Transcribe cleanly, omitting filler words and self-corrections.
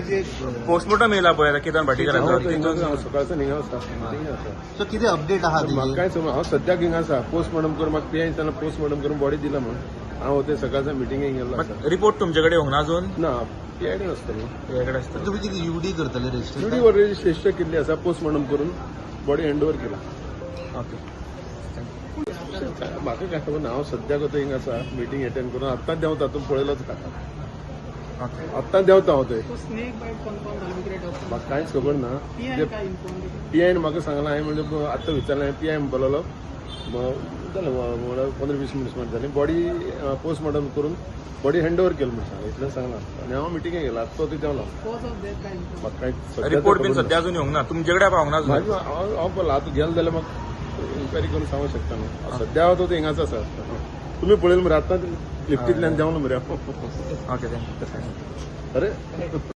जे पोस्टमॉर्टम येयला पळय आतां केदार भाटीकाराचो सकाळचो हिंगा आसा सो कितें अपडेट आहा म्हाका तेजी? काय समज हांव सद्याक हिंगा आसा पोस्टमॉर्टम करून म्हाका पियान तेन्ना पोस्टमॉर्टम करून बॉडी दिला म्हणून हांव ते सकाळच्या मिटिंगेक गेल्लो आसा रिपोर्ट तुमचे कडेन येवंक ना अजून ना पियाडे आसतली हे कडेन आसता तुम्ही कितें युडी करतले रेजिस्टर? जुडी वर रजिस्ट्रेशन केल्ली आसा पोस्टमॉर्टम करून बॉडी हँडओव्हर केला ओके म्हाका काय खबर ना हांव सद्याक आतां हिंगा आसा मिटींग अटेंड करून आत्ताच देंवता तूं पळयलोच खाता ओके आत्ताच देंवता हांव थंय स्नेक बाईट कन्फर्म झाली कितें डॉक्टर म्हाका कांयच खबर ना पीआय काय इन्फॉर्म पीआयन म्हाका सांगला हांवें म्हणजे आत्तां विचारलें हांवें पीआय म्हणपालो जालें 15-20 मिनट्स जालीं बॉडी पोस्टमॉर्टम करून बॉडी हँडओव्हर केली म्हणून सांगलें इतलें सांगलां आनी हांव मिटिंगेक गेलो आत्ता थंय देंवलो कॉज ऑफ डेथ काय इन्फॉर्म म्हाका कांयच रिपोर्ट बीन सध्या अजून येवंक ना तुमचे कडेन पावंक ना अजून हांव पळयला आतां गेलो जाल्यार म्हाका इन्क्वायरी करून सांगूंक शकता न्हू सद्या हांव तो हिंगाच आसा तुमी पळयलें मरे आतां लिफ्टींतल्यान देंवलो मरे हांव ओके थँक्यू अरे